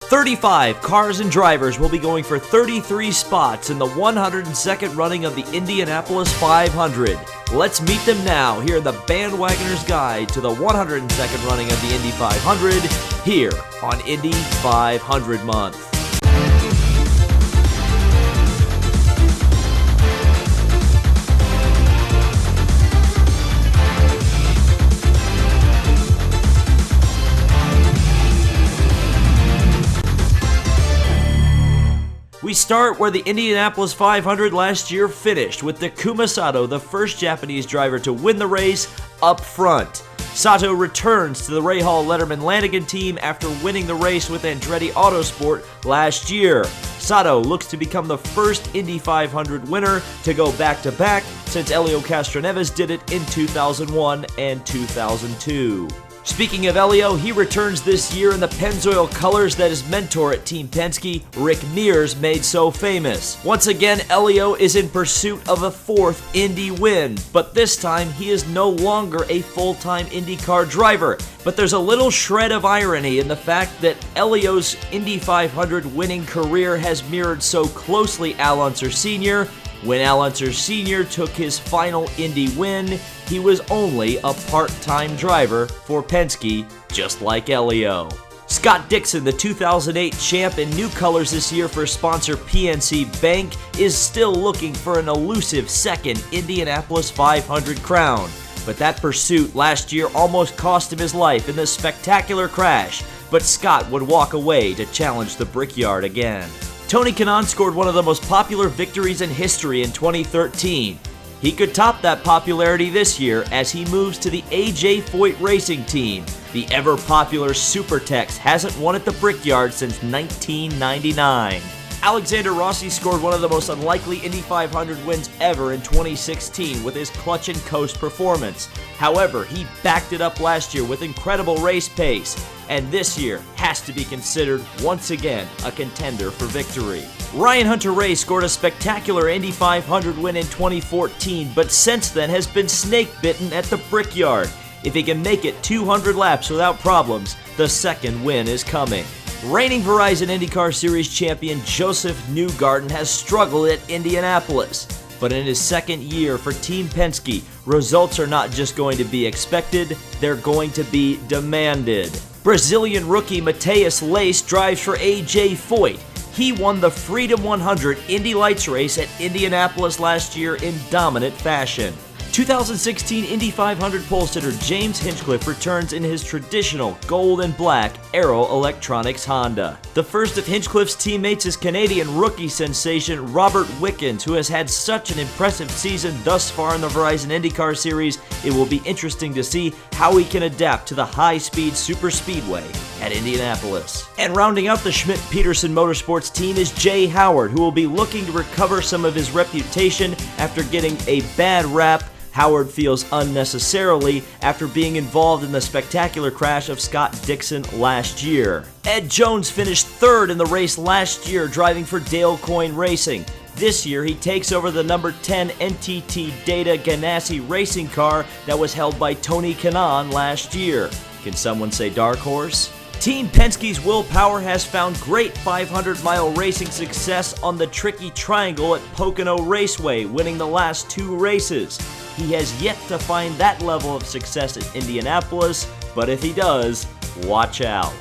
35 cars and drivers will be going for 33 spots in the 102nd running of the Indianapolis 500. Let's meet them now here in the Bandwagoner's Guide to the 102nd running of the Indy 500 here on Indy 500 Month. We start where the Indianapolis 500 last year finished, with Takuma Sato, the first Japanese driver to win the race, up front. Sato returns to the Rahal Letterman Lanigan team after winning the race with Andretti Autosport last year. Sato looks to become the first Indy 500 winner to go back-to-back since Helio Castroneves did it in 2001 and 2002. Speaking of Helio, he returns this year in the Pennzoil colors that his mentor at Team Penske, Rick Mears, made so famous. Once again, Helio is in pursuit of a fourth Indy win, but this time he is no longer a full-time IndyCar driver. But there's a little shred of irony in the fact that Helio's Indy 500 winning career has mirrored so closely Al Unser Sr. When Al Unser Sr. took his final Indy win, he was only a part-time driver for Penske, just like Helio. Scott Dixon, the 2008 champ in new colors this year for sponsor PNC Bank, is still looking for an elusive second Indianapolis 500 crown. But that pursuit last year almost cost him his life in this spectacular crash, but Scott would walk away to challenge the Brickyard again. Tony Kanaan scored one of the most popular victories in history in 2013. He could top that popularity this year as he moves to the A.J. Foyt Racing Team. The ever-popular Supertex hasn't won at the Brickyard since 1999. Alexander Rossi scored one of the most unlikely Indy 500 wins ever in 2016 with his clutch and coast performance. However, he backed it up last year with incredible race pace, and this year has to be considered once again a contender for victory. Ryan Hunter-Reay scored a spectacular Indy 500 win in 2014, but since then has been snake-bitten at the Brickyard. If he can make it 200 laps without problems, the second win is coming. Reigning Verizon IndyCar Series champion JOSEF Newgarden has struggled at Indianapolis, but in his second year for Team Penske, results are not just going to be expected, they're going to be demanded. Brazilian rookie MATHEUS LEIST drives for A.J. Foyt. He won the Freedom 100 Indy Lights race at Indianapolis last year in dominant fashion. 2016 Indy 500 pole sitter James Hinchcliffe returns in his traditional gold and black Aero Electronics Honda. The first of Hinchcliffe's teammates is Canadian rookie sensation Robert Wickens, who has had such an impressive season thus far in the Verizon IndyCar Series. It will be interesting to see how he can adapt to the high-speed superspeedway at Indianapolis. And rounding out the Schmidt-Peterson Motorsports team is Jay Howard, who will be looking to recover some of his reputation after getting a bad rap. Howard feels unnecessarily after being involved in the spectacular crash of Scott Dixon last year. Ed Jones finished third in the race last year driving for Dale Coyne Racing. This year he takes over the number 10 NTT Data Ganassi racing car that was held by Tony Kanaan last year. Can someone say dark horse? Team Penske's Will Power has found great 500-mile racing success on the tricky triangle at Pocono Raceway, winning the last two races. He has yet to find that level of success at Indianapolis, but if he does, watch out.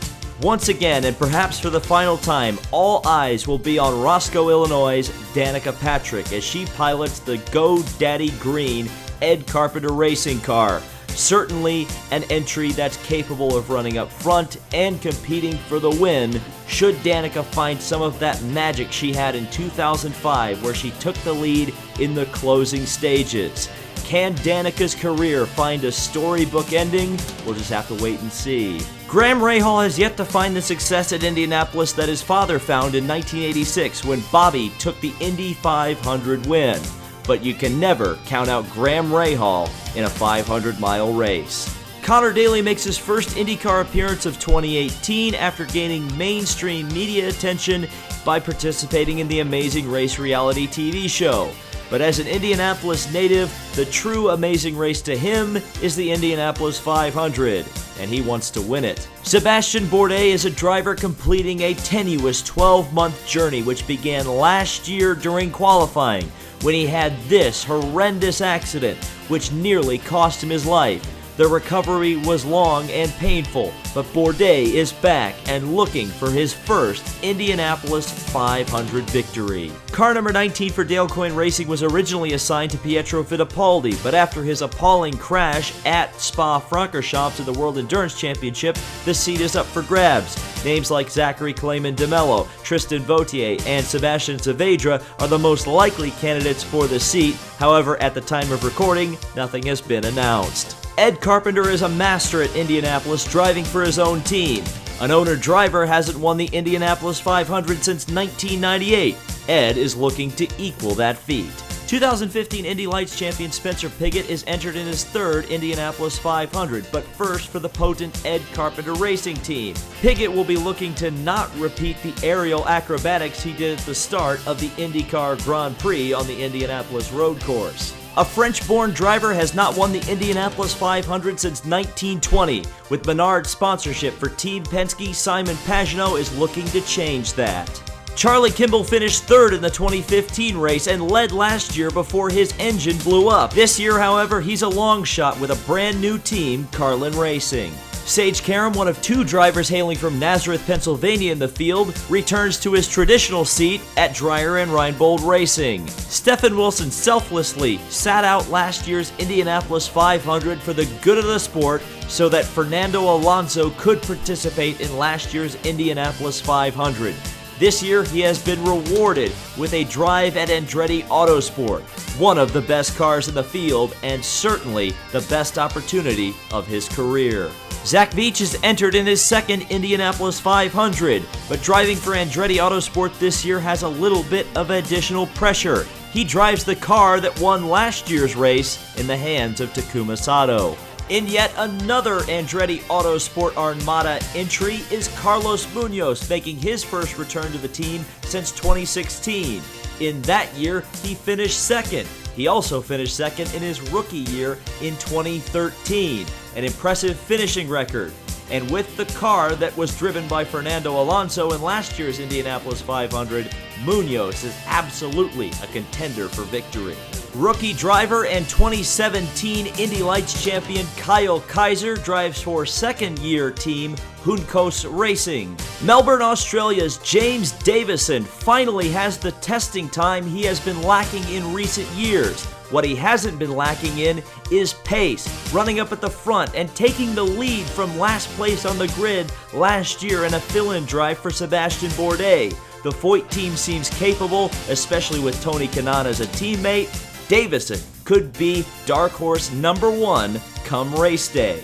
Once again, and perhaps for the final time, all eyes will be on Roscoe, Illinois' Danica Patrick as she pilots the Go Daddy Green Ed Carpenter racing car. Certainly an entry that's capable of running up front and competing for the win, should Danica find some of that magic she had in 2005 where she took the lead in the closing stages. Can Danica's career find a storybook ending? We'll just have to wait and see. Graham Rahal has yet to find the success at Indianapolis that his father found in 1986 when Bobby took the Indy 500 win. But you can never count out Graham Rahal in a 500-mile race. Conor Daly makes his first IndyCar appearance of 2018 after gaining mainstream media attention by participating in the Amazing Race reality TV show. But as an Indianapolis native, the true amazing race to him is the Indianapolis 500, and he wants to win it. Sébastien Bourdais is a driver completing a tenuous 12-month journey which began last year during qualifying when he had this horrendous accident which nearly cost him his life. The recovery was long and painful, but Bourdais is back and looking for his first Indianapolis 500 victory. Car number 19 for Dale Coyne Racing was originally assigned to Pietro Fittipaldi, but after his appalling crash at Spa-Francorchamps in the World Endurance Championship, the seat is up for grabs. Names like Zachary Clayman de Mello, Tristan Vautier, and Sebastian Saavedra are the most likely candidates for the seat. However, at the time of recording, nothing has been announced. Ed Carpenter is a master at Indianapolis, driving for his own team. An owner-driver hasn't won the Indianapolis 500 since 1998. Ed is looking to equal that feat. 2015 Indy Lights champion Spencer Pigot is entered in his third Indianapolis 500, but first for the potent Ed Carpenter Racing team. Pigot will be looking to not repeat the aerial acrobatics he did at the start of the IndyCar Grand Prix on the Indianapolis road course. A French-born driver has not won the Indianapolis 500 since 1920. With Menard's sponsorship for Team Penske, Simon Pagenaud is looking to change that. Charlie Kimball finished third in the 2015 race and led last year before his engine blew up. This year, however, he's a long shot with a brand new team, Carlin Racing. Sage Karam, one of two drivers hailing from Nazareth, Pennsylvania in the field, returns to his traditional seat at Dreyer and Reinbold Racing. Stefan Wilson selflessly sat out last year's Indianapolis 500 for the good of the sport so that Fernando Alonso could participate in last year's Indianapolis 500. This year, he has been rewarded with a drive at Andretti Autosport, one of the best cars in the field and certainly the best opportunity of his career. Zach Veach is entered in his second Indianapolis 500, but driving for Andretti Autosport this year has a little bit of additional pressure. He drives the car that won last year's race in the hands of Takuma Sato. In yet another Andretti Autosport Armada entry is Carlos Munoz, making his first return to the team since 2016. In that year, he finished second. He also finished second in his rookie year in 2013, an impressive finishing record. And with the car that was driven by Fernando Alonso in last year's Indianapolis 500, Munoz is absolutely a contender for victory. Rookie driver and 2017 Indy Lights champion Kyle Kaiser drives for second-year team Juncos Racing. Melbourne, Australia's James Davison finally has the testing time he has been lacking in recent years. What he hasn't been lacking in is pace, running up at the front and taking the lead from last place on the grid last year in a fill-in drive for Sébastien Bourdais. The Foyt team seems capable, especially with Tony Kanaan as a teammate. Davison could be dark horse number one come race day.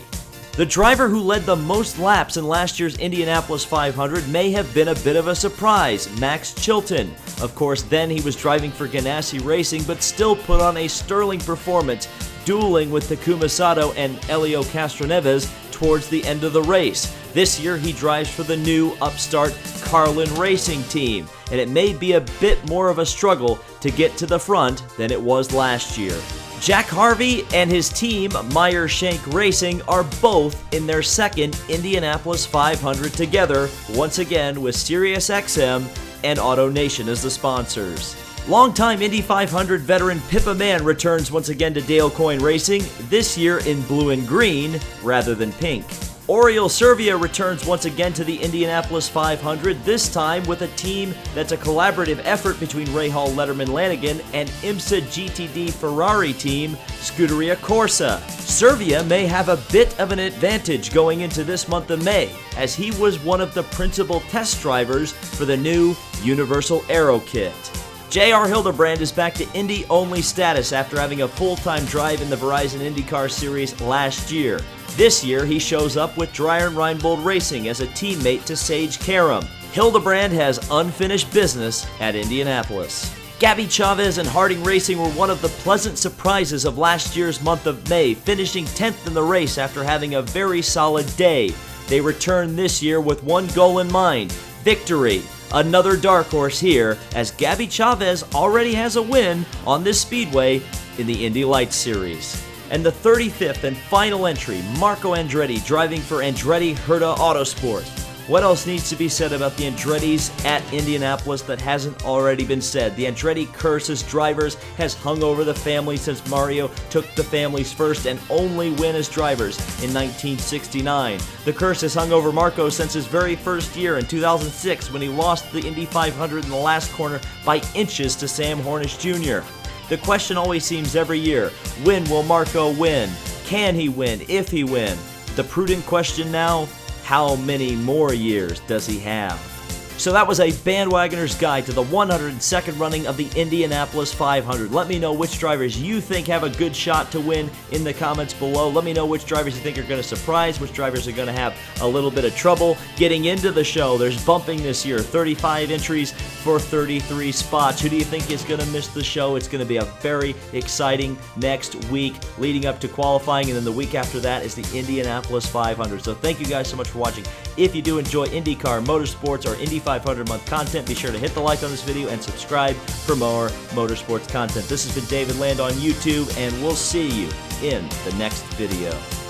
The driver who led the most laps in last year's Indianapolis 500 may have been a bit of a surprise, Max Chilton. Of course, then he was driving for Ganassi Racing, but still put on a sterling performance, dueling with Takuma Sato and Helio Castroneves towards the end of the race. This year, he drives for the new upstart Carlin Racing team, and it may be a bit more of a struggle to get to the front than it was last year. Jack Harvey and his team, Meyer Shank Racing, are both in their second Indianapolis 500 together, once again with SiriusXM and AutoNation as the sponsors. Longtime Indy 500 veteran Pippa Mann returns once again to Dale Coyne Racing, this year in blue and green rather than pink. Oriol Servia returns once again to the Indianapolis 500, this time with a team that's a collaborative effort between Rahal, Letterman, Lanigan and IMSA GTD Ferrari team, Scuderia Corsa. Servia may have a bit of an advantage going into this month of May, as he was one of the principal test drivers for the new Universal Aero Kit. J.R. Hildebrand is back to Indy-only status after having a full-time drive in the Verizon IndyCar Series last year. This year, he shows up with Dreyer and Reinbold Racing as a teammate to Sage Karam. Hildebrand has unfinished business at Indianapolis. Gabby Chavez and Harding Racing were one of the pleasant surprises of last year's month of May, finishing 10th in the race after having a very solid day. They return this year with one goal in mind: victory. Another dark horse here, as Gabby Chavez already has a win on this speedway in the Indy Lights Series. And the 35th and final entry, Marco Andretti driving for Andretti Herta Autosport. What else needs to be said about the Andrettis at Indianapolis that hasn't already been said? The Andretti curse as drivers has hung over the family since Mario took the family's first and only win as drivers in 1969. The curse has hung over Marco since his very first year in 2006 when he lost the Indy 500 in the last corner by inches to Sam Hornish Jr. The question always seems every year, when will Marco win? Can he win if he win? The prudent question now, how many more years does he have? So that was a bandwagoner's guide to the 102nd running of the Indianapolis 500. Let me know which drivers you think have a good shot to win in the comments below. Let me know which drivers you think are going to surprise, which drivers are going to have a little bit of trouble getting into the show. There's bumping this year, 35 entries for 33 spots. Who do you think is going to miss the show? It's going to be a very exciting next week leading up to qualifying, and then the week after that is the Indianapolis 500. So thank you guys so much for watching. If you do enjoy IndyCar, motorsports, or Indy 500 month content, be sure to hit the like on this video and subscribe for more motorsports content. This has been David Land on YouTube, and we'll see you in the next video.